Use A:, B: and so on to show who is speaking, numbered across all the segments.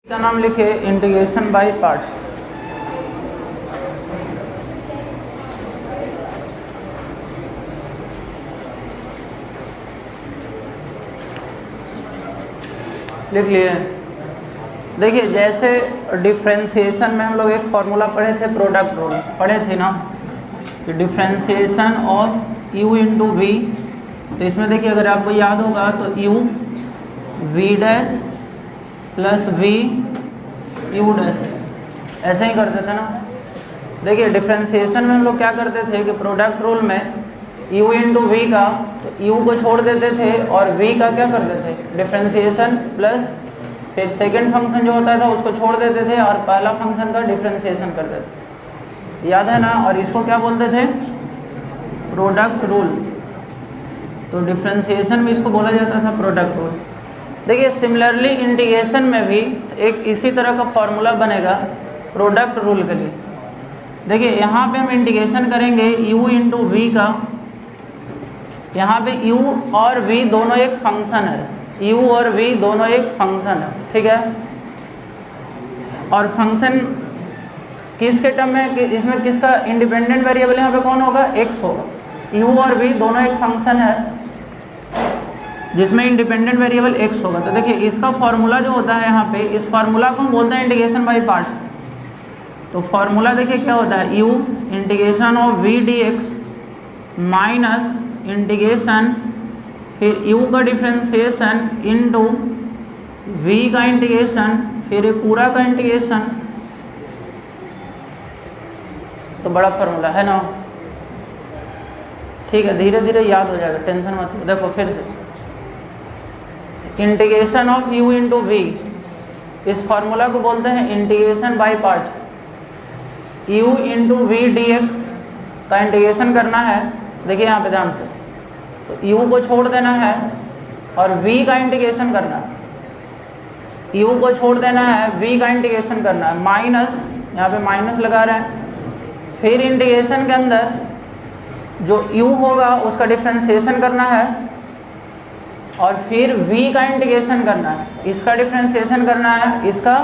A: का नाम लिखे इंटीग्रेशन बाय पार्ट्स। लिख लिए। देखिए जैसे डिफ्रेंशिएशन में हम लोग एक फॉर्मूला पढ़े थे, प्रोडक्ट रूल पढ़े थे ना, कि differentiation of u into v. तो इसमें देखिए अगर आपको याद होगा तो u v dash plus v u dash ऐसे ही करते थे ना। देखिए डिफ्रेंशिएशन में हम लोग क्या करते थे कि प्रोडक्ट रूल में u इंटू वी का तो u को छोड़ देते थे और v का क्या करते थे डिफ्रेंशिएशन प्लस फिर सेकंड फंक्शन जो होता था उसको छोड़ देते थे और पहला फंक्शन का डिफ्रेंशिएशन करते थे, याद है ना। और इसको क्या बोलते थे, प्रोडक्ट रूल। तो डिफ्रेंशिएशन में इसको बोला जाता था प्रोडक्ट रूल। देखिए सिमिलरली इंटीग्रेशन में भी एक इसी तरह का फॉर्मूला बनेगा प्रोडक्ट रूल के लिए। देखिए यहाँ पे हम इंटीग्रेशन करेंगे u इंटू वी का। यहाँ पे u और v दोनों एक फंक्शन है, u और v दोनों एक फंक्शन है, ठीक है। और फंक्शन किसके टर्म में, कि इसमें किसका इंडिपेंडेंट वेरिएबल यहाँ पे कौन होगा, x होगा। u और v दोनों एक फंक्शन है जिसमें इंडिपेंडेंट वेरिएबल x होगा। तो देखिए इसका फॉर्मूला जो होता है यहाँ पे, इस फार्मूला को हम बोलते हैं इंटीग्रेशन बाय पार्ट्स। तो फॉर्मूला देखिए क्या होता है, u integration of v dx minus integration फिर u का डिफ्रेंशिएशन इनटू v का इंटीग्रेशन फिर पूरा का इंटीग्रेशन। तो बड़ा फार्मूला है ना, ठीक है, धीरे धीरे याद हो जाएगा, टेंशन मत लो। देखो फिर से integration of u into v, इस फार्मूला को बोलते हैं integration by parts. u into v d x का इंटीग्रेशन करना है, देखिए यहाँ पे ध्यान से, तो u को छोड़ देना है और v का इंटीग्रेशन करना है। u को छोड़ देना है, v का इंटीग्रेशन करना है, माइनस यहाँ पे माइनस लगा रहे हैं। फिर इंटीग्रेशन के अंदर जो u होगा उसका डिफ्रेंशिएशन करना है और फिर v का इंटीग्रेशन करना है, इसका डिफ्रेंशिएशन करना है, इसका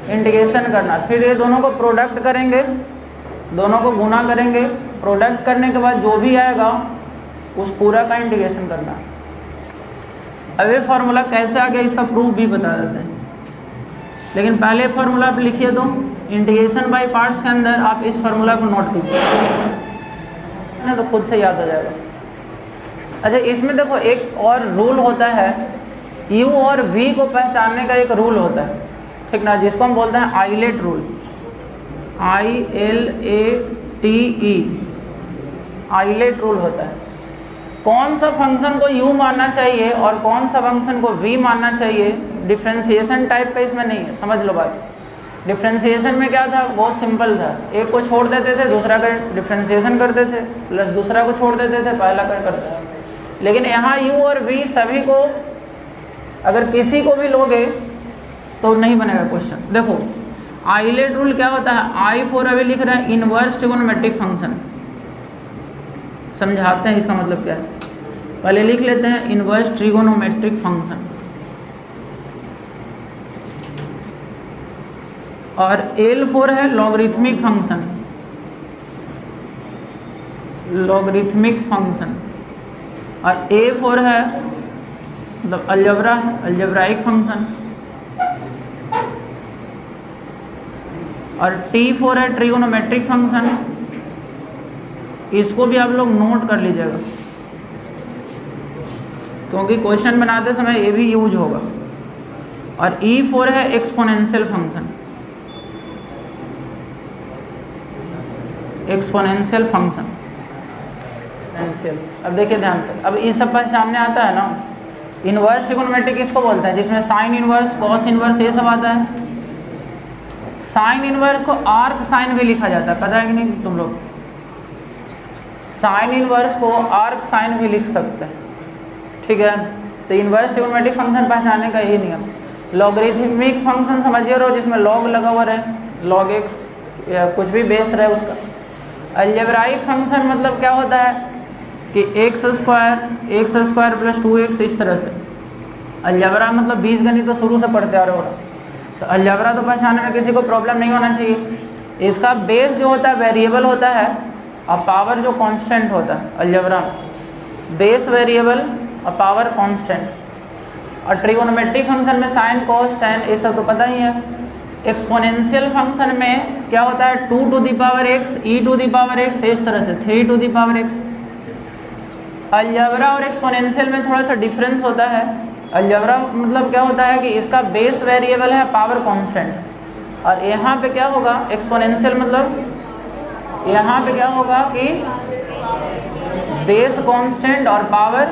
A: इंटीग्रेशन करना है। फिर ये दोनों को प्रोडक्ट करेंगे, दोनों को गुना करेंगे, प्रोडक्ट करने के बाद जो भी आएगा उस पूरा का इंटीग्रेशन करना है। अब ये फार्मूला कैसे आ गया इसका प्रूफ भी बता देते हैं, लेकिन पहले फार्मूला आप लिखिए। तो इंटीग्रेशन बाय पार्ट्स के अंदर आप इस फार्मूला को नोट कीजिए ना, तो खुद से याद हो जाएगा। अच्छा इसमें देखो एक और रूल होता है, u और v को पहचानने का एक रूल होता है, ठीक ना, जिसको हम बोलते हैं ILATE rule, ILATE, ILATE rule होता है। कौन सा फंक्शन को u मानना चाहिए और कौन सा फंक्शन को v मानना चाहिए, डिफ्रेंशिएशन टाइप का इसमें नहीं है, समझ लो बात। डिफ्रेंशिएशन में क्या था, बहुत सिंपल था, एक को छोड़ देते थे दूसरा का डिफ्रेंशिएशन करते थे, प्लस दूसरा को छोड़ देते थे पहला का करते थे। लेकिन यहाँ u और v सभी को अगर किसी को भी लोगे तो नहीं बनेगा क्वेश्चन। देखो आइलेट रूल क्या होता है, I फॉर अभी लिख रहे हैं इनवर्स ट्रिगोनोमेट्रिक फंक्शन, समझाते हैं इसका मतलब क्या है। पहले लिख लेते हैं इनवर्स ट्रिगोनोमेट्रिक फंक्शन, और L फॉर है लॉगरिथमिक फंक्शन, लॉगरिथमिक फंक्शन, और A फॉर है मतलब अलजेब्रा, अलजेब्राइक फंक्शन, और T फॉर है ट्रिगोनोमेट्रिक फंक्शन। इसको भी आप लोग नोट कर लीजिएगा क्योंकि क्वेश्चन बनाते समय ये भी यूज होगा। और E फॉर है एक्सपोनेंशियल फंक्शन, एक्सपोनेंशियल फंक्शन। अब देखिए ध्यान से, अब इस सब पर सामने आता है ना, इनवर्स ट्रिगोनोमेट्रिक इसको बोलते हैं जिसमें साइन इनवर्स, कॉस इनवर्स ये सब आता है। साइन इनवर्स को आर्क साइन भी लिखा जाता है, पता है कि नहीं तुम लोग, साइन इनवर्स को आर्क साइन भी लिख सकते हैं, ठीक है। तो इनवर्स ट्रिगोनोमेट्रिक फंक्शन पहचानने का यही नियम। लॉगरिथमिक फंक्शन समझिए रहो जिसमें लॉग लगा हुआ रहे, लॉग एक्स या कुछ भी बेस रहे उसका। अलजेब्राइक फंक्शन मतलब क्या होता है कि एक्स स्क्वायर प्लस 2x, इस तरह से। अलजेब्रा मतलब बीजगणित तो शुरू से पढ़ते आ रहे हो। तो अलजेब्रा तो पहचानने में किसी को प्रॉब्लम नहीं होना चाहिए। इसका बेस जो होता है वेरिएबल होता है और पावर जो कांस्टेंट होता है अलजेब्रा में, बेस वेरिएबल और पावर कांस्टेंट। और ट्रिगोनोमेट्रिक फंक्शन में साइन कोस टैन ये सब तो पता ही है। एक्सपोनेंशियल फंक्शन में क्या होता है 2 to the power x, e to the power x, इस तरह से 3 to the power x। Algebra और एक्सपोनेंशियल में थोड़ा सा डिफरेंस होता है। अलजेब्रा मतलब क्या होता है कि इसका बेस वेरिएबल है पावर कांस्टेंट, और यहाँ पे क्या होगा एक्सपोनेंशियल मतलब यहाँ पे क्या होगा कि बेस कांस्टेंट और पावर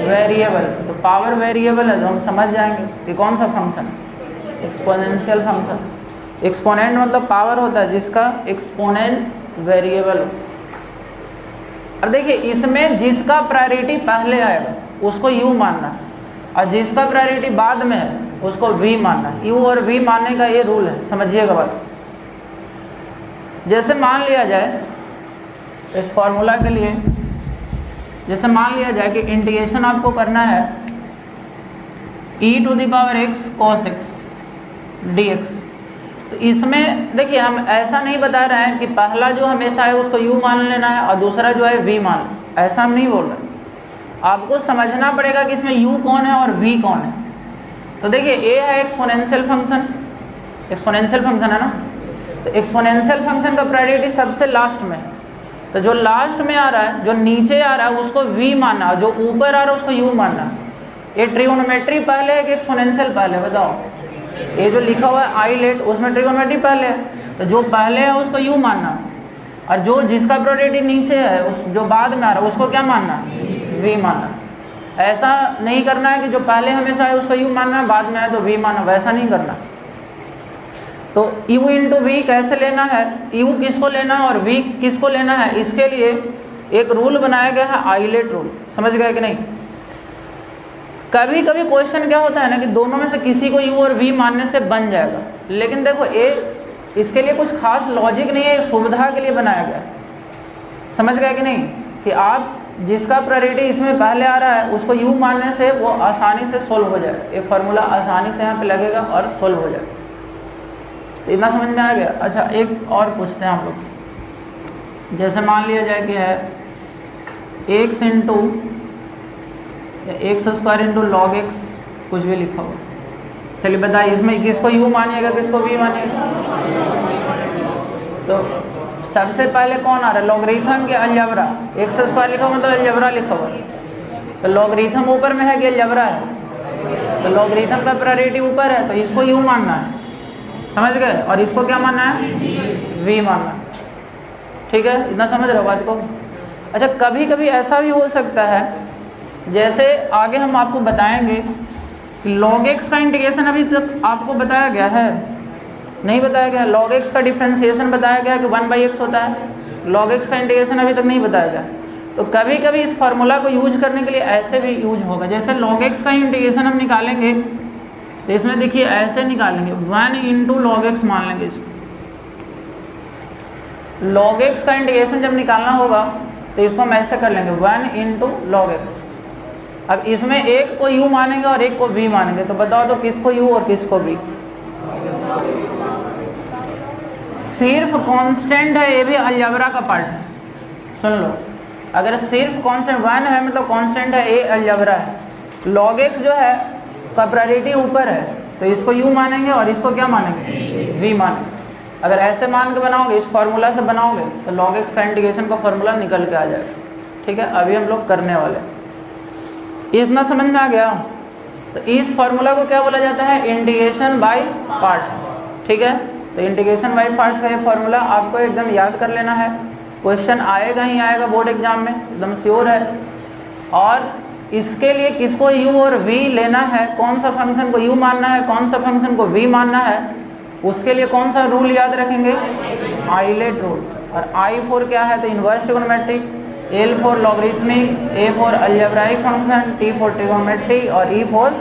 A: वेरिएबल। तो पावर वेरिएबल है तो हम समझ जाएंगे कि कौन सा फंक्शन, एक्सपोनेंशियल फंक्शन। एक्सपोनेंट मतलब पावर होता है जिसका एक्सपोनेंट वेरिएबल हो। अब देखिए इसमें जिसका प्रायोरिटी पहले आएगा उसको u मानना है, और जिसका प्रायोरिटी बाद में है उसको v मानना है। u और v मानने का ये रूल है, समझिएगा बात। जैसे मान लिया जाए इस फॉर्मूला के लिए, जैसे मान लिया जाए कि इंटीग्रेशन आपको करना है e to the power x cos x dx। तो इसमें देखिए हम ऐसा नहीं बता रहे हैं कि पहला जो हमेशा है उसको u मान लेना है और दूसरा जो है v मान, ऐसा हम नहीं बोल रहे। आपको समझना पड़ेगा कि इसमें u कौन है और v कौन है। तो देखिए a है एक्सपोनेंशियल फंक्शन, एक्सपोनेंशियल फंक्शन है ना, तो एक्सपोनेंशियल फंक्शन का प्रायोरिटी सबसे लास्ट में है। तो जो लास्ट में आ रहा है, जो नीचे आ रहा है उसको v मानना, और जो ऊपर आ रहा है उसको u मानना। ये ट्रिगोनोमेट्री पहले है कि एक्सपोनेंशियल पहले, बताओ। ये जो लिखा हुआ है आई लेट उसमें ट्रिगोनोमेट्री पहले है, तो जो पहले है उसको u मानना, और जो जिसका प्रायोरिटी नीचे है उस जो बाद में आ रहा है उसको क्या मानना, v मानना। ऐसा नहीं करना है कि जो पहले हमेशा है उसको u मानना है, बाद में है तो v मानना, वैसा नहीं करना। तो u इंटू वी कैसे लेना है, u किसको लेना है और v किसको लेना है, इसके लिए एक रूल बनाया गया है आइलेट रूल। समझ गए कि नहीं। कभी कभी क्वेश्चन क्या होता है ना कि दोनों में से किसी को u और v मानने से बन जाएगा, लेकिन देखो इसके लिए कुछ खास लॉजिक नहीं है, सुविधा के लिए बनाया गया। समझ गए कि नहीं, कि आप जिसका प्रायोरिटी इसमें पहले आ रहा है उसको u मानने से वो आसानी से सोल्व हो जाएगा। ये फार्मूला आसानी से यहाँ पे लगेगा और सोल्व हो जाएगा। तो इतना समझ में आ गया। अच्छा एक और पूछते हैं हम लोग। जैसे मान लिया जाए कि है x into x square into log x, कुछ भी लिखा हुआ। चलिए बताइए इसमें किसको u मानिएगा किसको v मानिएगा। तो सबसे पहले कौन आ रहा है, लॉगरिथम के अलजेब्रा। एक्स स्क्वायर लिखा हुआ मतलब अलजेब्रा लिखा हुआ, तो लॉगरिथम ऊपर में है कि अलजेब्रा है, तो लॉगरिथम का प्रायोरिटी ऊपर है तो इसको u मानना है, समझ गए। और इसको क्या मानना है, v मानना। ठीक है, इतना समझ रहे हो बात को। अच्छा कभी कभी ऐसा भी हो सकता है, जैसे आगे हम आपको बताएंगे कि log x का इंटीग्रेशन अभी तक आपको बताया गया है, नहीं बताया गया। log x का डिफ्रेंसिएशन बताया गया कि 1/x होता है, log x का इंटीग्रेशन अभी तक नहीं बताया गया। तो कभी कभी इस फार्मूला को यूज करने के लिए ऐसे भी यूज होगा। जैसे log x का इंटीग्रेशन हम निकालेंगे तो इसमें देखिए ऐसे निकालेंगे 1 इंटू लॉग एक्स मान लेंगे इसको। log x का इंटीग्रेशन जब निकालना होगा तो इसको हम ऐसे कर लेंगे 1 इंटू लॉग एक्स। अब इसमें एक को u मानेंगे और एक को v मानेंगे, तो बताओ तो किसको u और किसको v। सिर्फ कांस्टेंट है, ये भी अलजेब्रा का पार्ट है, सुन लो। अगर सिर्फ कांस्टेंट 1 है मतलब कांस्टेंट है, ये अलजेब्रा है। log x जो है का प्रायोरिटी ऊपर है तो इसको u मानेंगे और इसको क्या मानेंगे, v मानेंगे। अगर ऐसे मान के बनाओगे, इस फार्मूला से बनाओगे तो log x का इंटीग्रेशन का फार्मूला निकल के आ जाएगा। ठीक है, अभी हम लोग करने वाले, इतना समझ में आ गया। तो इस फार्मूला को क्या बोला जाता है, इंटीग्रेशन बाय पार्ट्स। ठीक है, तो इंटीग्रेशन बाय पार्ट्स का ये फार्मूला आपको एकदम याद कर लेना है। क्वेश्चन आएगा ही आएगा बोर्ड एग्जाम में, एकदम श्योर है। और इसके लिए किसको u और v लेना है, कौन सा फंक्शन को u मानना है, कौन सा फंक्शन को v मानना है, उसके लिए कौन सा रूल याद रखेंगे, आइलेट रूल। और I फॉर क्या है, तो inverse trigonometric, L for logarithmic, A for algebraic function, T for trigonometry और E फॉर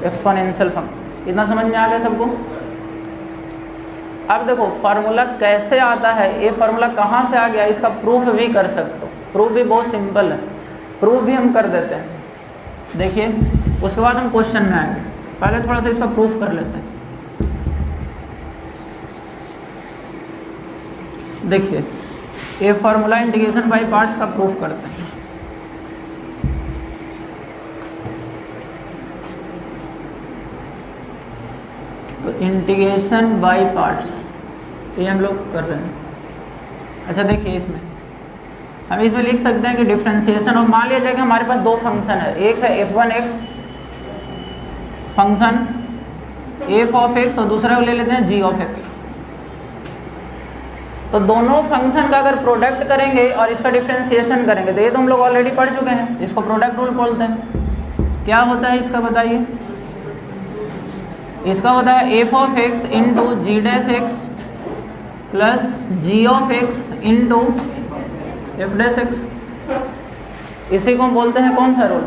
A: एक्सपोनेंशियल फंक्शन। इतना समझ में आ गया सबको। अब देखो फार्मूला कैसे आता है, ये फार्मूला कहाँ से आ गया, इसका प्रूफ भी कर सकते हो। प्रूफ भी बहुत सिंपल है, प्रूफ भी हम कर देते हैं। देखिए उसके बाद हम क्वेश्चन में आएंगे, पहले थोड़ा सा इसका प्रूफ कर लेते हैं। देखिए ये फार्मूला इंटीग्रेशन बाय पार्ट्स का प्रूफ करते हैं। तो इंटीग्रेशन बाय पार्ट्स ये हम लोग कर रहे हैं। अच्छा देखिए इसमें हम इसमें लिख सकते हैं कि डिफरेंशिएशन ऑफ, मान लिया जाए कि हमारे पास दो फंक्शन है, एक है f1x function f of x और दूसरा को ले लेते हैं g ऑफ x। तो दोनों फंक्शन का अगर प्रोडक्ट करेंगे और इसका डिफरेंशिएशन करेंगे तो ये तो हम लोग ऑलरेडी पढ़ चुके हैं, इसको प्रोडक्ट रूल बोलते हैं। क्या होता है इसका बताइए? इसका होता है f of x into g dash x plus g of x into f dash x. इसी को हम बोलते हैं कौन सा रूल?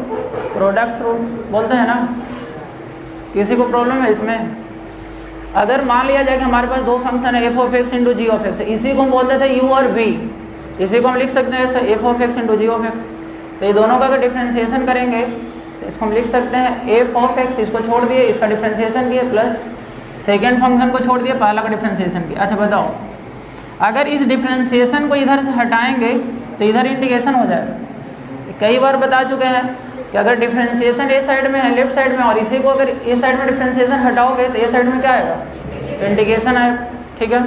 A: प्रोडक्ट रूल बोलते हैं ना। किसी को प्रॉब्लम है इसमें? अगर मान लिया जाए कि हमारे पास दो फंक्शन है f of x into g of x, इसी को हम बोलते थे u और v, इसी को हम लिख सकते हैं f of x into g of x. तो ये दोनों का अगर डिफरेंशिएशन करेंगे तो इसको हम लिख सकते हैं f ऑफ x, इसको छोड़ दिए, इसका डिफरेंशिएशन किए, प्लस सेकेंड फंक्शन को छोड़ दिए, पहला का डिफरेंशिएशन किया। अच्छा बताओ, अगर इस डिफरेंशिएशन को इधर से हटाएंगे तो इधर इंटीग्रेशन हो जाएगा। कई बार बता चुके हैं कि अगर डिफरेंशिएशन ए साइड में है, लेफ्ट साइड में, और इसी को अगर ए साइड में डिफरेंशिएशन हटाओगे तो ए साइड में क्या आएगा? तो इंटीग्रेशन आएगा। ठीक है,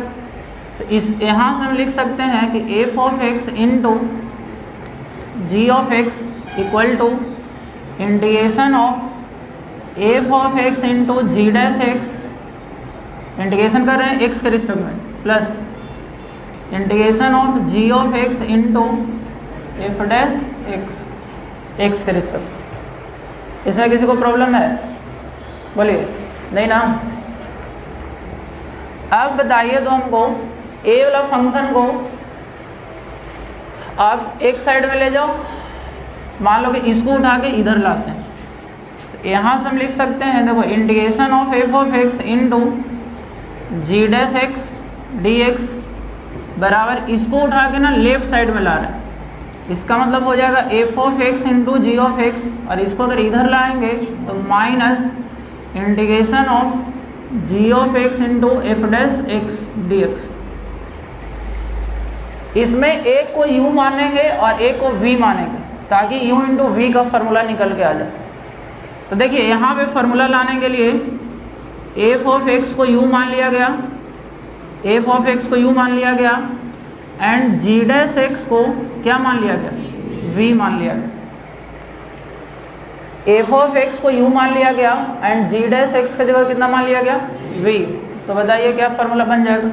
A: तो इस यहाँ से हम लिख सकते हैं कि f of x into g of x equal to integration of f of x into g dash x, integration कर रहे हैं एक्स के रिस्पेक्ट में, plus integration of g of x into f dash x के respect. इसमें किसी को problem है? बोलिए। नहीं ना? अब बताइए तो हमको ए वाला फंक्शन को आप एक साइड में ले जाओ, मान लो कि इसको उठा के इधर लाते हैं, तो यहाँ से हम लिख सकते हैं, देखो integration of f of x into g dash x d x बराबर, इसको उठा के ना लेफ्ट साइड में ला रहे हैं, इसका मतलब हो जाएगा f of x into g of x, और इसको अगर इधर लाएंगे तो minus integration of g of x into f dash x d x. इसमें एक को u मानेंगे और एक को v मानेंगे ताकि u इंटू वी का फार्मूला निकल के आ जाए। तो देखिए यहाँ पे फार्मूला लाने के लिए एफ ऑफ एक्स को u मान लिया गया, एफ ऑफ एक्स को u मान लिया गया, एंड जी डैश एक्स को क्या मान लिया गया? v मान लिया गया। एफ ऑफ एक्स को u मान लिया गया एंड जी डैश एक्स की जगह कितना मान लिया गया? v। तो बताइए क्या फार्मूला बन जाएगा?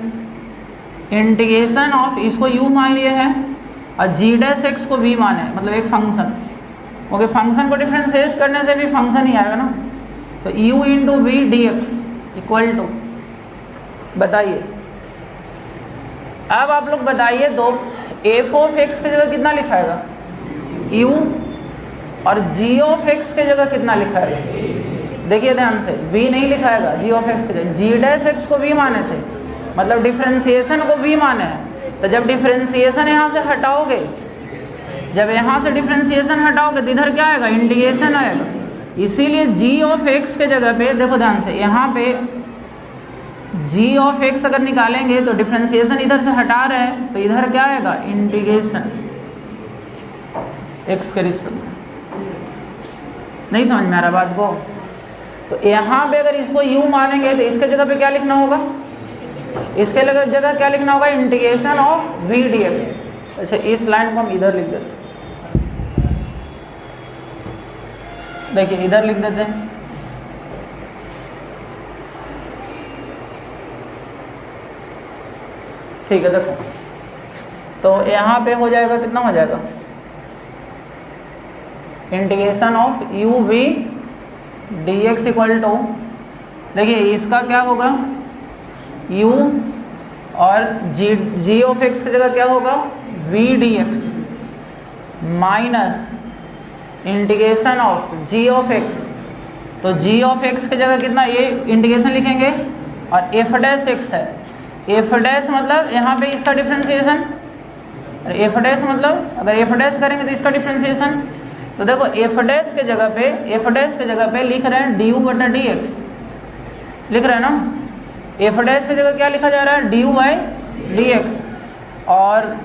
A: इंटीग्रेशन ऑफ, इसको u मान लिए हैं और जी डैश एक्स को v माने, मतलब एक फंक्शन। ओके, फंक्शन को डिफरेंशिएट करने से भी फंक्शन ही आएगा ना। तो u into v d x equal to, बताइए अब आप लोग बताइए दो, एफ ऑफ एक्स की जगह कितना लिखाएगा? u, और जी ऑफ एक्स की जगह कितना लिखाएगा? देखिए ध्यान से, v नहीं लिखाएगा जी ऑफ एक्स की जगह, जी डैश एक्स को v माने थे, मतलब डिफरेंशिएशन को v माने हैं। तो जब डिफरेंशिएशन यहाँ से हटाओगे, जब यहाँ से डिफरेंशिएशन हटाओगे तो इधर क्या आएगा? इंटीग्रेशन आएगा। इसीलिए जी ऑफ एक्स के जगह पे देखो ध्यान से, यहाँ पे जी ऑफ एक्स अगर निकालेंगे तो डिफरेंशिएशन इधर से हटा रहे हैं तो इधर क्या आएगा? इंटीग्रेशन एक्स के रिस्पेक्ट में। नहीं समझ में आ रहा बात को? तो यहाँ पे अगर इसको u मानेंगे तो इसके जगह पे क्या लिखना होगा? इसके जगह क्या लिखना होगा? Integration of v dx। अच्छा, इस लाइन को हम इधर लिख देते हैं, देखिए इधर लिख देते हैं। ठीक है, देखो तो यहाँ पे हो जाएगा, कितना हो जाएगा? Integration of u v dx equal to, देखिए इसका क्या होगा? u और g ऑफ x की जगह क्या होगा? v dx minus integration of g of x। तो g ऑफ x की जगह कितना, ये इंटीग्रेशन लिखेंगे, और f डैश x है, f डैश मतलब यहाँ पे इसका डिफरेंशिएशन, और f डैश मतलब अगर f डैश करेंगे तो इसका डिफरेंशिएशन। तो देखो f डैश के जगह पे लिख रहे हैं du बटा dx, लिख रहे हैं ना। f डैश की जगह क्या लिखा जा रहा है? du by dx। और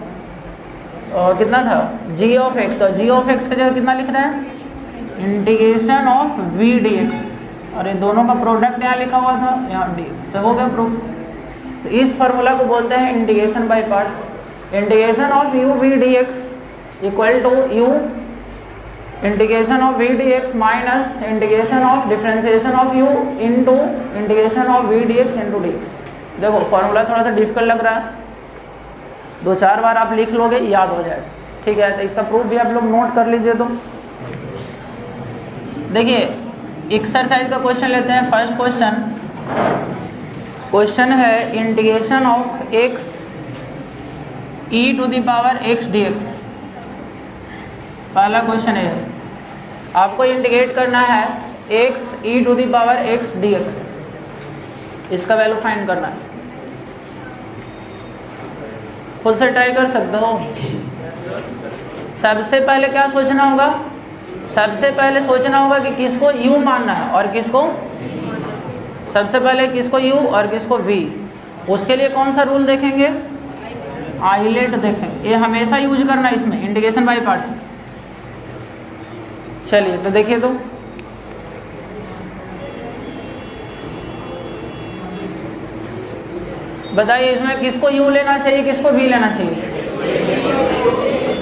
A: कितना था जी ऑफ एक्स, और जी ऑफ एक्स की जगह कितना लिख रहा है integration of v d x, और ये दोनों का प्रोडक्ट यहाँ लिखा हुआ था यहाँ डी एक्स, तो हो गया प्रूफ। तो इस फार्मूला को बोलते हैं integration by parts. Integration of u v d x equal to u integration of v d x minus integration of differentiation of u into integration of v d x into d x. देखो formula थोड़ा सा difficult लग रहा है, 2-4 बार आप लिख लोगे याद हो जाएगा, ठीक है। तो इसका प्रूफ भी आप लोग नोट कर लीजिए। तो देखिए एक्सरसाइज का क्वेश्चन लेते हैं। फर्स्ट क्वेश्चन है integration of x e to the power x d x. पहला क्वेश्चन है आपको इंटीग्रेट करना है x e to the power x d x, इसका वैल्यू फाइंड करना है। खुद से ट्राई कर सकते हो। सबसे पहले क्या सोचना होगा, सबसे पहले सोचना होगा कि किसको u मानना है और किसको, सबसे पहले किसको u और किसको v। उसके लिए कौन सा रूल देखेंगे, आइलेट देखेंगे। ये हमेशा यूज करना है इसमें इंटीग्रेशन बाय पार्ट्स। चलिए तो देखिए, तो बताइए इसमें किसको u लेना चाहिए किसको v लेना चाहिए।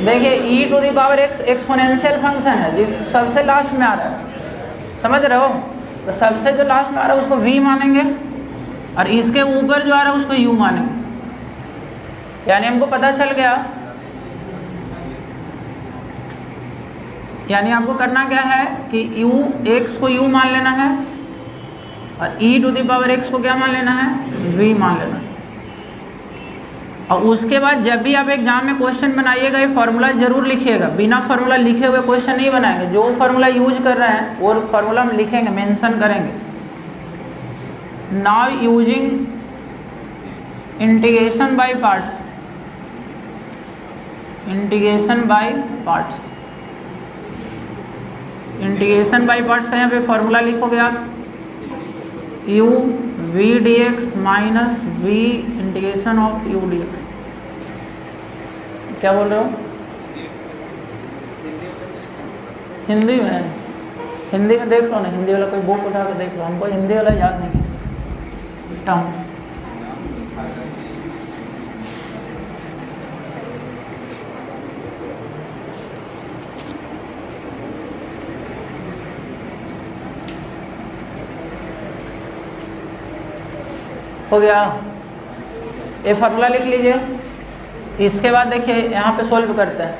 A: देखिए e to the power x exponential function है जिस सबसे लास्ट में आ रहा है, समझ रहे हो। तो सबसे जो लास्ट में आ रहा है उसको v मानेंगे और इसके ऊपर जो आ रहा है उसको u मानेंगे। यानी हमको पता चल गया, यानी आपको करना क्या है कि u x को u मान लेना है और e to the power x को क्या मान लेना है, v मान लेना है। और उसके बाद जब भी आप एग्जाम में क्वेश्चन बनाइएगा ये फार्मूला जरूर लिखिएगा, बिना फार्मूला लिखे हुए क्वेश्चन नहीं बनाएंगे। जो फार्मूला यूज कर रहे हैं वो फार्मूला हम लिखेंगे, मेंशन करेंगे। Now using integration by parts, integration by parts, integration by parts का यहाँ पे फार्मूला लिखोगे आप u v dx minus v integration of u dx। क्या बोल रहे हो, हिंदी में, हिंदी में देख लो ना, हिंदी वाला कोई बुक उठा के देख लो, हमको हिंदी वाला याद नहीं है टाउन। हो गया, ये फार्मूला लिख लीजिए। इसके बाद देखिए यहाँ पे सोल्व करते हैं।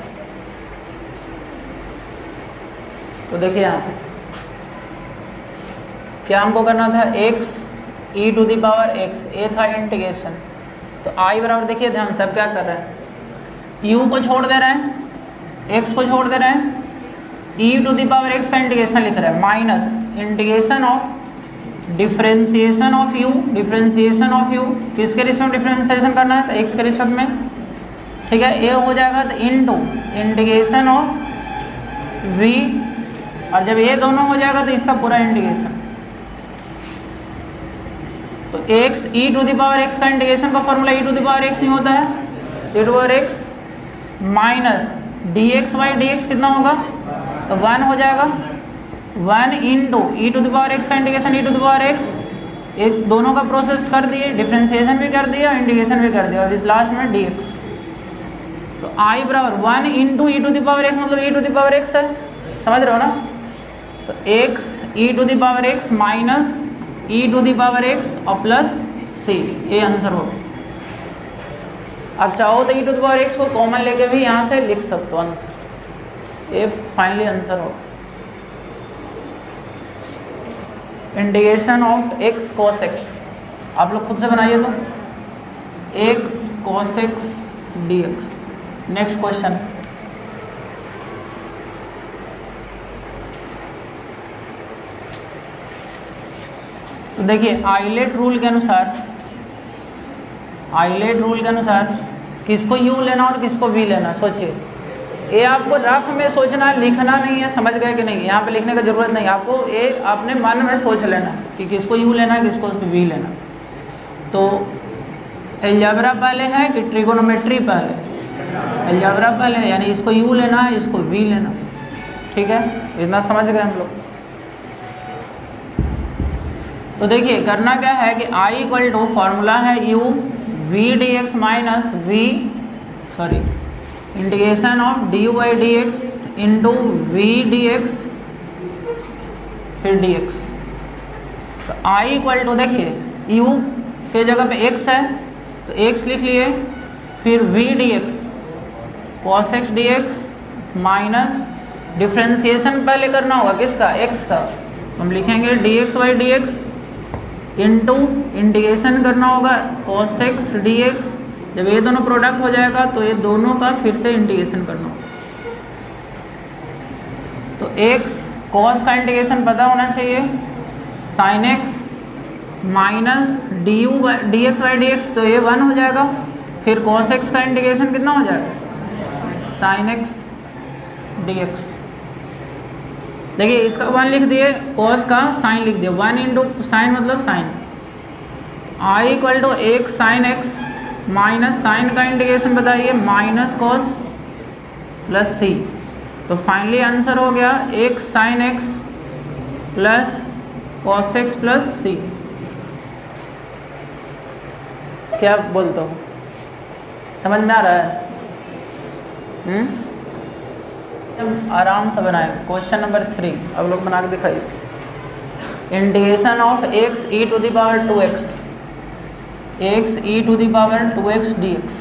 A: तो देखिए यहाँ पे क्या हमको करना था, x e to the power x, ये था इंटीग्रेशन। तो i बराबर देखिए ध्यान से अब क्या कर रहे हैं, u को छोड़ दे रहे हैं, x को छोड़ दे रहे हैं, e to the power x का इंटीग्रेशन लिख रहे हैं minus integration of differentiation of u, differentiation of u किसके रिस्पेक्ट डिफ्रेंसिएशन करना है, तो x के रिस्पेक्ट में, ठीक है। ये हो जाएगा तो इनटू इंटीग्रेशन ऑफ v, और जब ये दोनों हो जाएगा तो इसका पूरा इंटीग्रेशन। तो x e to the power x का इंटीग्रेशन का formula e to the power x नहीं होता है, e to power x minus dx by dx कितना होगा, तो 1 हो जाएगा। 1 into e to the power x का integration e to the power x, एक दोनों का प्रोसेस कर दिए, डिफ्रेंसिएशन भी कर दिया, इंटीग्रेशन भी कर दिया, और इस लास्ट में डी एक्स। तो आई बराबर 1 into e to the power x, मतलब e to the power x है, समझ रहे हो ना। तो x e to the power x minus e to the power x और प्लस सी, ये आंसर होगा। आप चाहो तो e to the power x को कॉमन लेके भी यहाँ से लिख सकते हो आंसर, ये फाइनली आंसर होगा। Integration of x cos x, आप लोग खुद से बनाइए तो x cos x d x. Next question, तो देखिए आइलेट रूल के अनुसार, आइलेट रूल के अनुसार किसको यू लेना और किसको वी लेना, सोचिए। ये आपको रफ में सोचना है, लिखना नहीं है, समझ गए कि नहीं, यहाँ पे लिखने का ज़रूरत नहीं, आपको ये अपने मन में सोच लेना कि किसको यू लेना है किसको वी लेना। तो अलजेब्रा पहले है कि ट्रिगोनोमेट्री पहले? अलजेब्रा पहले है, यानी इसको u लेना है, इसको v लेना। ठीक है, इतना समझ गए हम लोग। तो देखिए करना क्या है कि I इक्वल टू फॉर्मूला है u v dx minus v integration of du by dx into v dx फिर dx। तो I इक्वल टू देखिए u के जगह पे x है तो x लिख लिए, फिर v dx cos x dx minus differentiation पहले करना होगा किसका? x का। तो हम लिखेंगे dx by dx into integration करना होगा cos x dx। जब ये दोनों प्रोडक्ट हो जाएगा तो ये दोनों का फिर से इंटीग्रेशन करना होगा। तो x cos का इंटीग्रेशन पता होना चाहिए, sin x minus dx by dx, तो ये 1 हो जाएगा। फिर cos x का इंटीग्रेशन कितना हो जाएगा? sin x dx। देखिए इसका 1 लिख दिए, cos का sin लिख दिया, 1 इंटू साइन मतलब sin। I equal to 1 sin x minus sine का इंटीग्रेशन बताइए माइनस cos प्लस c। तो फाइनली आंसर हो गया 1 sin x plus cos x plus c। क्या बोलते हो, समझ में आ रहा है? आराम से बनाएंगे। क्वेश्चन नंबर 3 अब लोग बना के दिखाइए। Integration of x e to the power 2x, x e to the power 2x dx।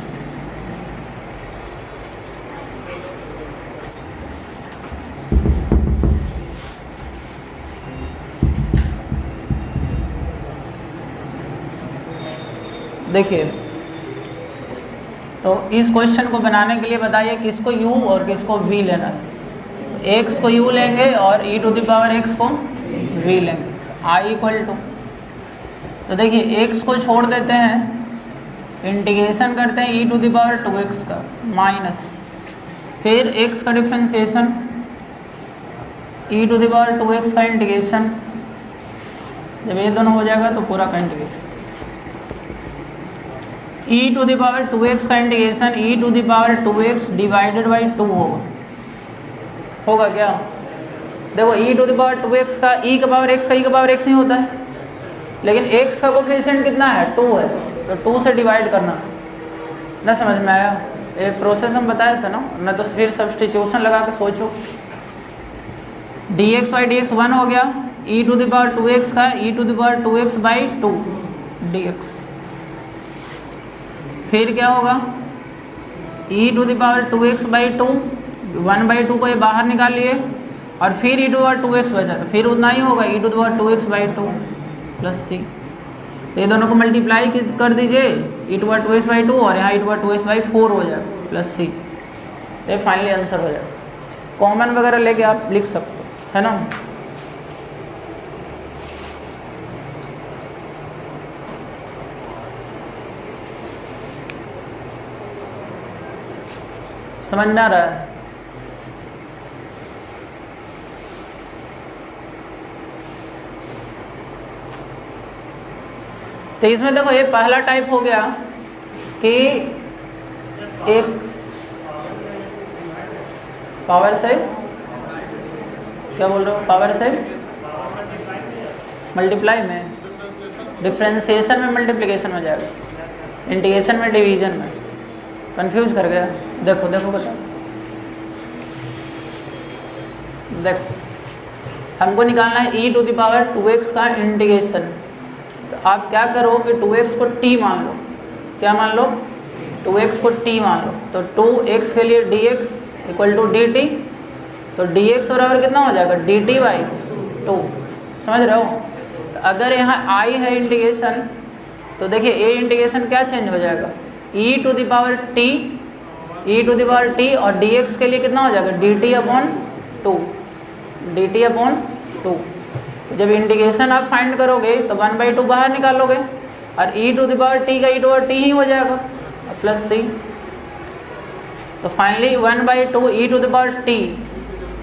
A: देखिए तो इस क्वेश्चन को बनाने के लिए बताइए किसको u और किसको v लेना है। x को u लेंगे और e to the power x को v लेंगे। I इक्वल टू, तो देखिए x को छोड़ देते हैं, इंटीग्रेशन करते हैं e to the power 2x का माइनस, फिर x का differentiation e to the power 2x का इंटीग्रेशन। जब ये दोनों हो जाएगा तो पूरा का integration e to the power 2x का integration e to the power 2x divided by 2 होगा क्या? देखो e to the power 2x का e का पावर x का e का पावर x ही होता है, लेकिन x का कोफिशिएंट कितना है? 2 है, तो 2 से डिवाइड करना। ना समझ में आया? ये प्रोसेस हम बताया था ना, न तो फिर सब्स्टिट्यूशन लगा के सोचो। dx बाई dx 1 हो गया, e to the power 2x का e to the power 2x by 2 dx। फिर क्या होगा? e to the power 2x by 2, 1 by 2 को ये बाहर निकाल लिए, और फिर e टू पावर 2x बचा, तो फिर उतना ही होगा e to the power 2x by 2 plus c। ये दोनों को मल्टीप्लाई कर दीजिए, e to power 2x by 2 और यहाँ e to power 2x by 4 हो जाएगा प्लस c। ये फाइनली आंसर हो जाएगा। कॉमन वगैरह लेके आप लिख सकते हो, है ना। समझ में आ रहा है? तो इसमें देखो ये पहला टाइप हो गया कि एक पावर से, क्या बोल रहे हो, पावर से मल्टीप्लाई में, डिफ्रेंसिएशन में मल्टीप्लिकेशन में जाएगा, इंटीग्रेशन में डिवीजन में। कंफ्यूज कर गया? देखो देखो बता, देखो हमको निकालना है e to the power 2x का इंटीग्रेशन। तो आप क्या करो कि 2x को t मान लो। क्या मान लो? 2x को t मान लो। तो 2x के लिए dx इक्वल टू dt, तो dx बराबर कितना हो जाएगा? dt by 2। समझ रहे हो? तो अगर यहाँ i है इंटीग्रेशन, तो देखिए ये इंटीग्रेशन क्या चेंज हो जाएगा? e to the power t, e to the power t, और dx के लिए कितना हो जाएगा? dt upon 2, dt upon 2। जब इंटीग्रेशन आप फाइंड करोगे तो 1/2 बाहर निकालोगे, और e to the power t का e टू पावर t ही हो जाएगा प्लस c। तो finally 1/2 e to the power t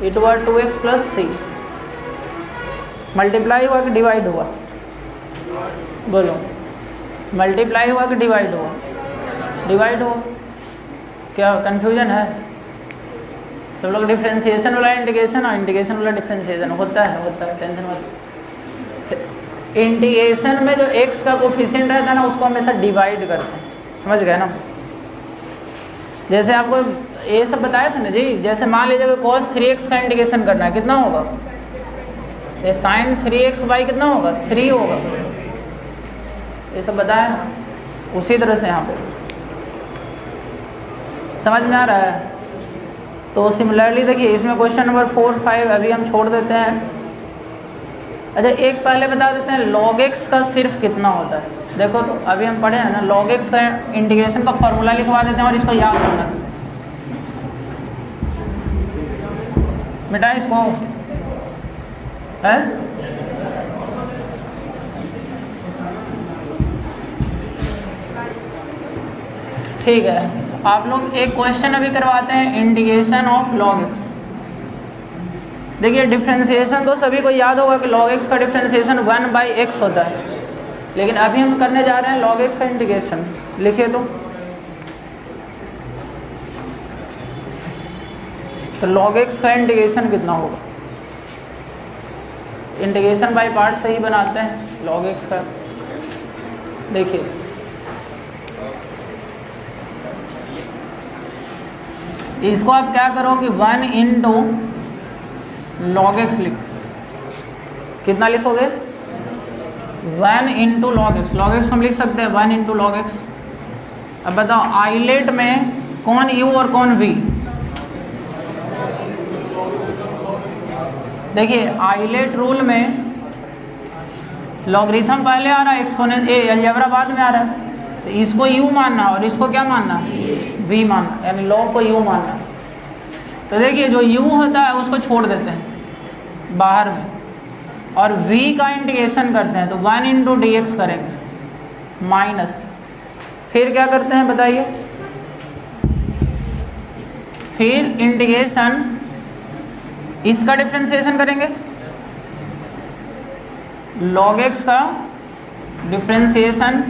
A: e to power 2x plus c। Multiply हुआ कि डिवाइड हुआ? बोलो, मल्टीप्लाई हुआ कि डिवाइड हुआ? डिवाइड हो। क्या कन्फ्यूजन है? सब लोग डिफ्रेंसिएशन वाला इंटीग्रेशन और इंटीग्रेशन वाला डिफ्रेंसिएशन होता है, टेंशन मत। इंटीग्रेशन में जो x का कोफिशिएंट रहता है ना उसको हमेशा डिवाइड करते हैं, समझ गए ना? जैसे आपको ये सब बताया था ना जी, जैसे मान लीजिए cos 3x का इंटीग्रेशन करना है, कितना होगा? ये sin 3x बाई कितना होगा? 3 होगा। ये सब बताया ना, उसी तरह से यहाँ पे समझ में आ रहा है? तो सिमिलरली देखिए इसमें क्वेश्चन नंबर 4, 5 अभी हम छोड़ देते हैं। अच्छा एक पहले बता देते हैं log x का सिर्फ कितना होता है। देखो तो अभी हम पढ़े हैं ना, log x का इंटीग्रेशन का फॉर्मूला लिखवा देते हैं और इसको याद करना है। बेटा इसको है ठीक है। आप लोग एक क्वेश्चन अभी करवाते हैं इंटीग्रेशन ऑफ log x। देखिए डिफ्रेंसिएशन तो सभी को याद होगा कि log x का डिफ्रेंसिएशन 1/x होता है, लेकिन अभी हम करने जा रहे हैं log x का इंटीग्रेशन। लिखिए तो log x का इंटीग्रेशन कितना होगा? इंटीग्रेशन बाय पार्ट से ही बनाते हैं log x का। देखिए इसको आप क्या करो कि 1 इंटू log x लिखो। कितना लिखोगे? 1 into log x। log x हम लिख सकते हैं 1 इंटू log x। अब बताओ आइलेट में कौन u और कौन v? देखिए आइलेट रूल में लॉगरिथम पहले आ रहा है, एक्सपोनेंट अलजेब्रा बाद में आ रहा है, तो इसको u मानना और इसको क्या मानना? v मानना, यानी लॉग को u मानना। तो देखिए जो u होता है उसको छोड़ देते हैं बाहर में और v का इंटीग्रेशन करते हैं, तो 1 इंटू डी एक्स करेंगे माइनस, फिर क्या करते हैं बताइए? फिर इंटीग्रेशन इसका डिफ्रेंसिएशन करेंगे, log x का डिफ्रेंसिएशन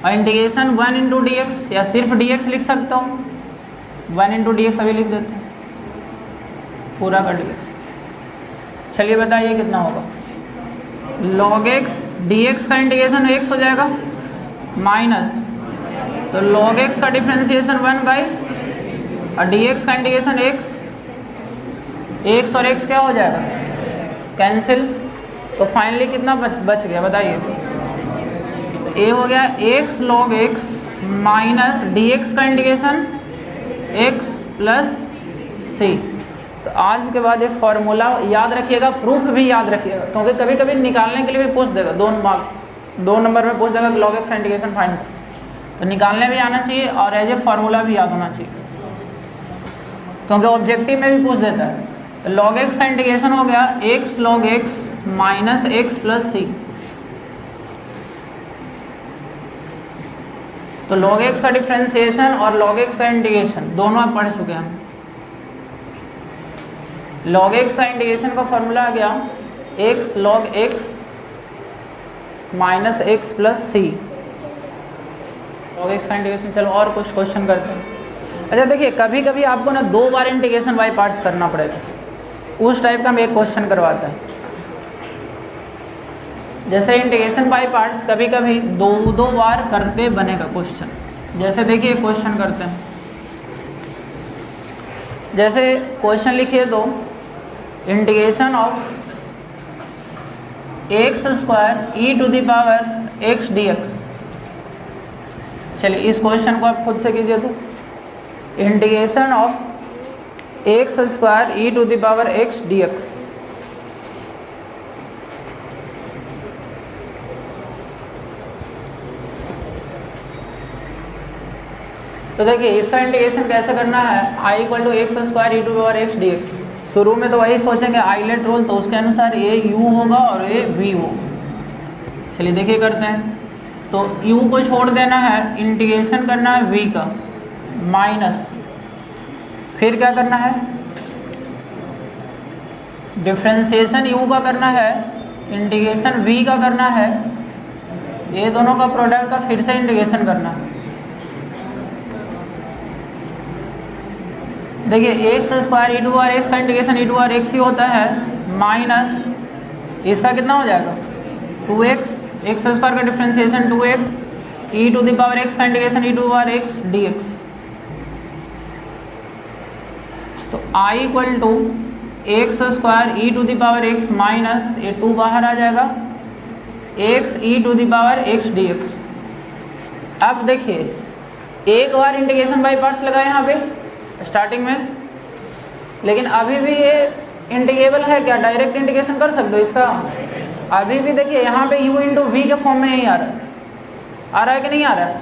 A: और इंटीग्रेशन 1 इंटू डी एक्स, या सिर्फ डी एक्स लिख सकता हूँ, 1 इंटू डी एक्स अभी लिख देते हैं पूरा का डी एक्स। चलिए बताइए कितना होगा? log x डी एक्स का इंटीग्रेशन x हो जाएगा माइनस, तो log x का डिफ्रेंसिएशन 1 बाई और डी एक्स का इंटीग्रेशन x और x क्या हो जाएगा? कैंसिल। तो फाइनली कितना बच गया बताइए? a हो गया x log x minus D x का इंटीग्रेशन x प्लस c। तो आज के बाद ये फॉर्मूला याद रखिएगा, प्रूफ भी याद रखिएगा, क्योंकि कभी कभी निकालने के लिए भी पूछ देगा, 2 नंबर में पूछ देगा कि log x का इंटीग्रेशन फाइंड, तो निकालने भी आना चाहिए और एज ए फॉर्मूला भी याद होना चाहिए, क्योंकि ऑब्जेक्टिव में भी पूछ देता है। तो log x का इंटीग्रेशन हो गया x log x minus x plus c। तो log x का डिफ्रेंसिएशन और log x का इंटीग्रेशन दोनों आप पढ़ चुके हैं। log x का इंटीग्रेशन का फॉर्मूला आ गया x log x minus x plus c। log x का इंटीग्रेशन। चलो और कुछ क्वेश्चन करते हैं। अच्छा देखिए कभी कभी आपको ना 2 बार इंटीग्रेशन बाय पार्ट्स करना पड़ेगा, उस टाइप का हम एक क्वेश्चन करवाते हैं। जैसे इंटीग्रेशन बाय पार्ट्स कभी कभी 2 बार करके बनेगा क्वेश्चन। जैसे देखिए क्वेश्चन करते हैं, जैसे क्वेश्चन लिखिए तो integration of x square e to the power x dx। चलिए इस क्वेश्चन को आप खुद से कीजिए तो integration of x square e to the power x dx। तो देखिए इसका इंटीग्रेशन कैसे करना है, i equal to x square e to power x d x. शुरू में तो वही सोचेंगे आइलेट रूल, तो उसके अनुसार ए u होगा और ए v होगा। चलिए देखिए करते हैं, तो u को छोड़ देना है, इंटीग्रेशन करना है v का माइनस, फिर क्या करना है डिफ्रेंसिएशन u का करना है, इंटीग्रेशन v का करना है, ये दोनों का प्रोडक्ट का फिर से इंटीग्रेशन करना है। देखिए x square e to power x का integration e to power x ही होता है माइनस इसका कितना हो जाएगा 2x, एक्स स्क्वायर का differentiation 2x e to the power x का integration e to power x dx। तो i equal to x square e to the power x minus ये 2 बाहर आ जाएगा x e to the power x dx। अब देखिए एक बार integration by parts लगाए यहाँ पे स्टार्टिंग में, लेकिन अभी भी ये इंटीग्रेबल है क्या? डायरेक्ट इंटीग्रेशन कर सकते हो इसका? अभी भी देखिए यहाँ पे u इंटू वी के फॉर्म में ही आ रहा है कि नहीं आ रहा है?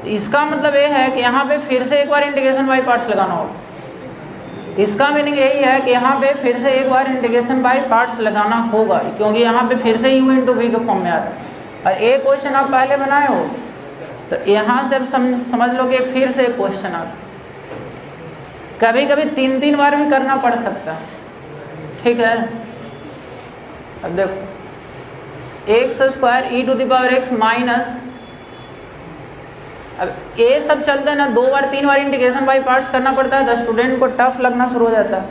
A: इसका मतलब ये है कि यहाँ पे फिर से एक बार इंटीग्रेशन बाई पार्ट्स लगाना होगा। इसका मीनिंग यही है कि यहाँ पे फिर से एक बार इंटीग्रेशन बाई पार्ट्स लगाना होगा, क्योंकि यहाँ पे फिर से u इंटू वी के फॉर्म में आ रहा है। और एक क्वेश्चन आप पहले बनाए हो तो यहाँ से समझ लो कि फिर से एक क्वेश्चन आ, कभी कभी 3-3 बार भी करना पड़ सकता है, ठीक है। अब देखो x square e to the power x minus, अब ये सब चलते हैं ना 2 बार 3 बार इंटीग्रेशन बाई पार्ट्स करना पड़ता है, तो स्टूडेंट को टफ लगना शुरू हो जाता है।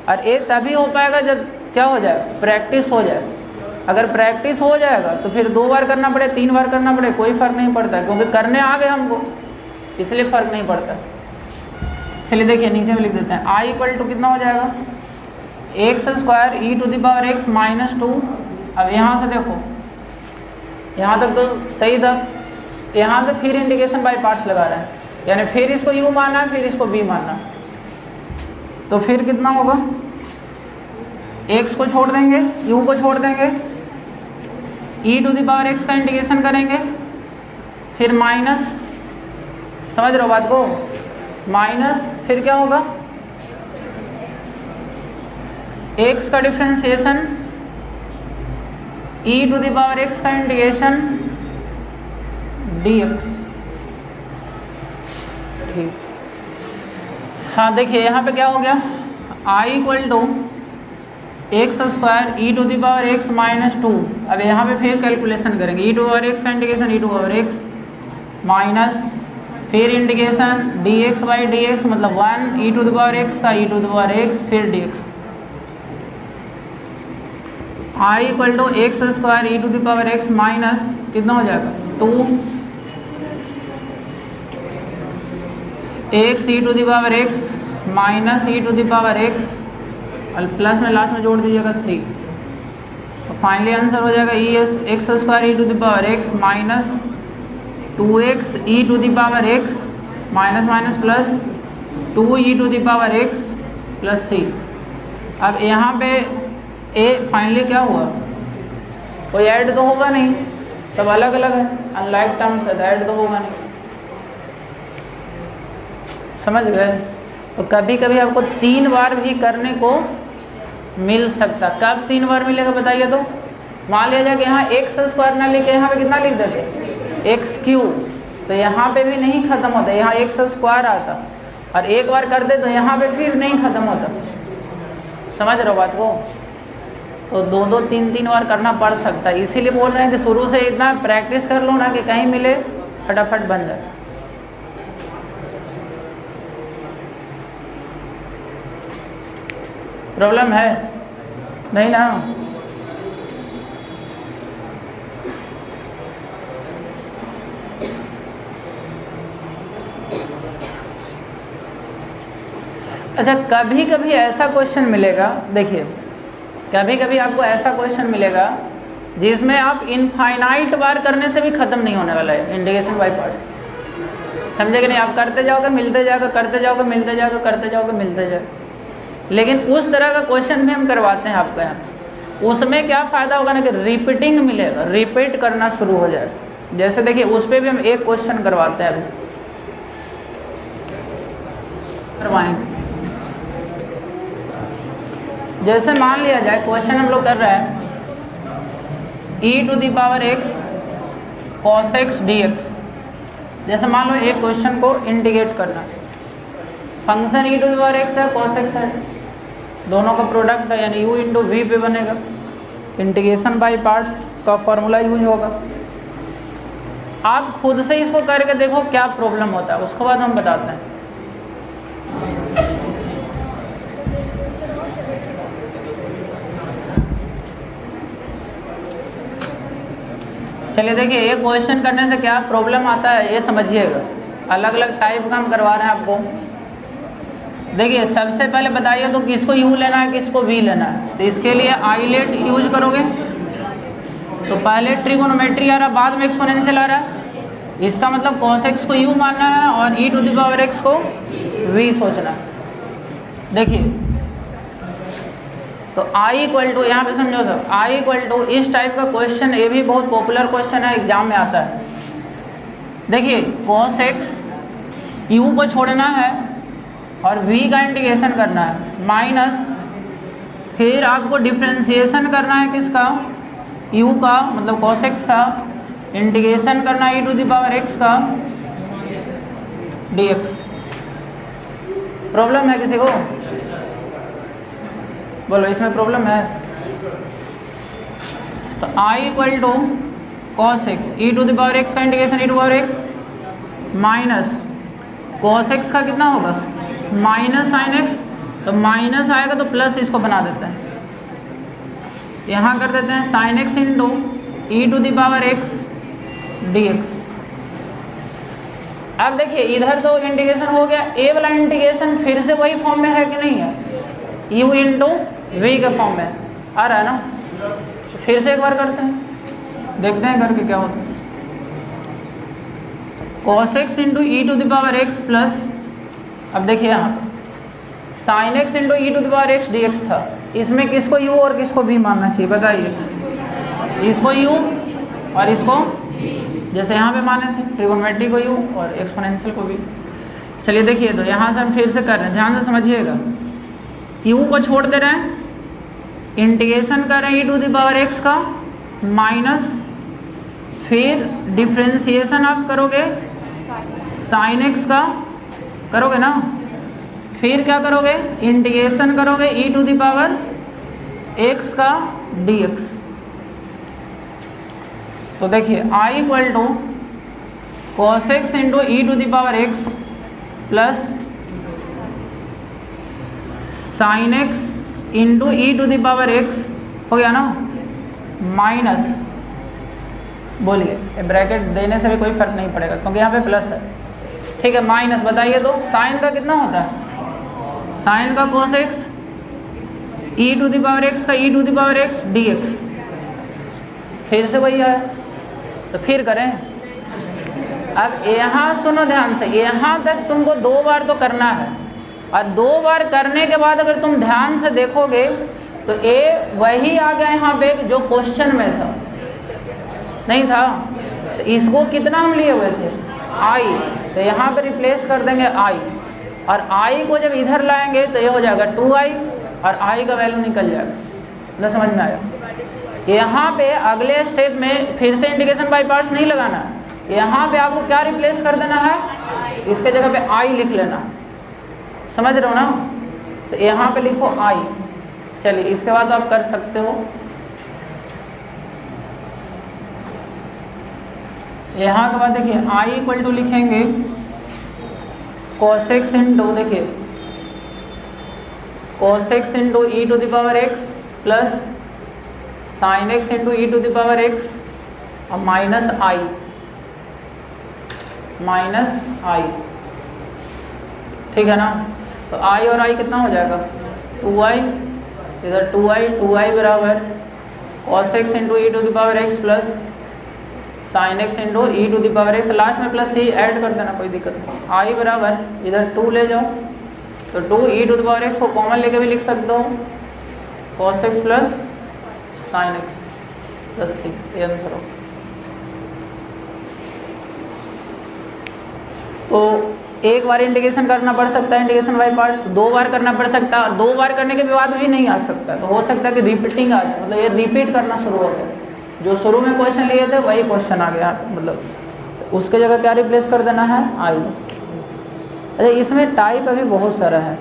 A: और ये तभी हो पाएगा जब क्या हो जाएगा, प्रैक्टिस हो जाए। अगर प्रैक्टिस हो जाएगा तो फिर 2 बार करना पड़े 3 बार करना पड़े कोई फ़र्क नहीं पड़ता, क्योंकि करने आ गए हमको, इसलिए फ़र्क नहीं पड़ता। चलिए देखिए नीचे में लिख देते हैं i इक्वल टू कितना हो जाएगा x square e to the power x minus 2। अब यहाँ से देखो यहाँ तक तो सही था, यहाँ से फिर इंटीग्रेशन बाई पार्ट्स लगा रहे हैं, यानी फिर इसको u मानना है फिर इसको v मानना है। तो फिर कितना होगा, x को छोड़ देंगे u को छोड़ देंगे, e to the power x का इंटीग्रेशन करेंगे, फिर माइनस, समझ रहे हो बात को, माइनस फिर क्या होगा x का differentiation e to the power x का इंटीग्रेशन dx। ठीक, हाँ देखिए यहाँ पे क्या हो गया i equal to x square e to the power x minus 2। अब यहाँ पे फिर कैलकुलेशन करेंगे ई टू पावर एक्स का integration e to power x minus फिर इंटीग्रेशन dx बाई dx मतलब 1 e to the power x का e to the power x फिर dx। i equal to x square e to the power x minus कितना हो जाएगा 2 x e to the power x minus e to the power x और plus में last में जोड़ दीजिएगा c। तो फाइनली आंसर हो जाएगा x square e to the power x minus 2x e to the power x minus minus plus 2 e to the power x plus c। अब यहाँ पे a फाइनली क्या हुआ, कोई ऐड तो होगा नहीं, सब अलग अलग है, अनलाइक टर्म्स है, ऐड तो होगा नहीं, समझ गए। तो कभी कभी आपको 3 बार भी करने को मिल सकता। कब 3 बार मिलेगा बताइए? तो मान लिया जाए कि यहाँ एक्स स्क्वायर ना लेके यहाँ पे कितना लिख देते एक्स क्यूब, तो यहाँ पे भी नहीं ख़त्म होता, यहाँ एक्स स्क्वायर आता, और एक बार कर दे तो यहाँ पे फिर नहीं ख़त्म होता। समझ रहे हो बात को? तो 2-2 3-3 बार करना पड़ सकता है, इसीलिए बोल रहे हैं कि शुरू से इतना प्रैक्टिस कर लो ना कि कहीं मिले फटाफट बन जाए। प्रॉब्लम है नहीं ना? अच्छा, कभी कभी ऐसा क्वेश्चन मिलेगा, देखिए कभी कभी आपको ऐसा क्वेश्चन मिलेगा जिसमें आप इनफाइनाइट बार करने से भी ख़त्म नहीं होने वाला है इंटीग्रेशन बाय पार्ट। समझे कि नहीं? आप करते जाओगे मिलते जाओगे, करते जाओगे मिलते जाओगे, करते जाओगे मिलते जाओगे। लेकिन उस तरह का क्वेश्चन भी हम करवाते हैं आपके यहाँ। उसमें क्या फ़ायदा होगा ना कि रिपीटिंग मिलेगा, रिपीट करना शुरू हो जाएगा। जैसे देखिए उस पर भी हम एक क्वेश्चन करवाते हैं, अभी करवाएंगे। जैसे मान लिया जाए क्वेश्चन हम लोग कर रहे हैं e to the power x cos x dx। जैसे मान लो एक क्वेश्चन को इंटीग्रेट करना, function e to the power x है, cos x है, दोनों का प्रोडक्ट है, यानी u इंटू वी पे बनेगा। इंटीग्रेशन बाय पार्ट्स का फॉर्मूला यूज होगा। आप खुद से इसको करके देखो क्या प्रॉब्लम होता है, उसके बाद हम बताते हैं। चलिए देखिए, ये क्वेश्चन करने से क्या प्रॉब्लम आता है ये समझिएगा। अलग अलग टाइप का हम करवा रहे हैं आपको। देखिए सबसे पहले बताइए तो किसको यू लेना है, किसको वी लेना है। तो इसके लिए आइलेट यूज करोगे तो पहले ट्रिगोनोमेट्री आ रहा, बाद में एक्सपोनेंशियल आ रहा है। इसका मतलब cos x को u मानना है और e to the power x को v सोचना है। देखिए तो i इक्वल टू, यहाँ पे समझो तो i इक्वल टू, इस टाइप का क्वेश्चन, ये भी बहुत पॉपुलर क्वेश्चन है, एग्जाम में आता है। देखिए cos x u को छोड़ना है और v का इंटीग्रेशन करना है, माइनस फिर आपको डिफ्रेंशिएशन करना है किसका, u का, मतलब cos x का, इंटीग्रेशन करना है e to the power x का dx। प्रॉब्लम है किसी को? बोलो इसमें प्रॉब्लम है? तो i equal to cos x e to the power x का integration e to power x minus cos x का कितना होगा, माइनस साइन x। तो माइनस आएगा तो प्लस इसको बना देते हैं, यहाँ कर देते हैं sine x into e to the power x dx। अब देखिए इधर तो इंटीग्रेशन हो गया, ए वाला इंटीग्रेशन फिर से वही फॉर्म में है कि नहीं है, u इंटू वी के फॉर्म में आ रहा है ना। तो फिर से एक बार करते हैं, देखते हैं करके क्या होता है। cos x into e to the power x plus, अब देखिए यहाँ sine x into e to the power x dx था, इसमें किसको u और किसको v मानना चाहिए बताइए? इसको u और इसको, जैसे यहाँ पे माने थे ट्रिगोनोमेट्री को u और एक्सपोनेंशियल को v। चलिए देखिए तो यहाँ से हम फिर से कर रहे हैं, ध्यान से समझिएगा। u को छोड़ दे रहे हैं, इंटीग्रेशन कर रहे हैं e to the power x का, माइनस फिर डिफ्रेंशिएशन आप करोगे साइन x का, करोगे ना, फिर क्या करोगे, इंटीग्रेशन करोगे e to the power x का dx। तो देखिए i equal to cos x into e to the power x plus sine x into e to the power x हो गया ना, माइनस, बोलिए ब्रैकेट देने से भी कोई फर्क नहीं पड़ेगा क्योंकि यहाँ पे प्लस है, ठीक है। माइनस बताइए तो साइन का कितना होता है, साइन का cos x e to the power x का e to the power x dx। फिर से वही है, तो फिर करें। अब यहाँ सुनो ध्यान से, यहाँ तक तुमको 2 बार तो करना है, और 2 बार करने के बाद अगर तुम ध्यान से देखोगे तो ए वही आ गया यहाँ पे जो क्वेश्चन में था, नहीं था। तो इसको कितना हम लिए हुए थे, i, तो यहाँ पे रिप्लेस कर देंगे i, और i को जब इधर लाएंगे तो ये हो जाएगा 2i और i का वैल्यू निकल जाएगा। ना समझ में आया? यहाँ पे अगले स्टेप में फिर से इंटीग्रेशन बाय पार्ट्स नहीं लगाना है, यहाँ पे आपको क्या रिप्लेस कर देना है, इसके जगह पे i लिख लेना, समझ रहे हो ना। तो यहाँ पे लिखो i। चलिए इसके बाद आप कर सकते हो, यहाँ के बाद देखिए i इक्वल टू लिखेंगे cos x इंटू, देखिए cos x into e to the power x plus sine x into e to the power x और माइनस i, ठीक है ना। तो i और i कितना हो जाएगा, 2i, इधर 2i बराबर cos x into e to the power x plus sine x into e to the power x, last में प्लस ही ऐड कर देना, कोई दिक्कत नहीं। i बराबर इधर 2 ले जाओ तो 2 e to the power x को कॉमन लेके भी लिख सकते हो, cos x plus sine x plus c, ये आंसर हो। तो एक बार इंटीग्रेशन करना पड़ सकता है, इंटीग्रेशन बाय पार्ट्स 2 बार करना पड़ सकता है, 2 बार करने के बाद भी नहीं आ सकता, तो हो सकता है कि रिपीटिंग आ जाए, मतलब ये रिपीट करना शुरू हो गया, जो शुरू में क्वेश्चन लिए थे वही क्वेश्चन आ गया, मतलब उसके जगह क्या रिप्लेस कर देना है, i। अच्छा इसमें टाइप अभी बहुत सारा है,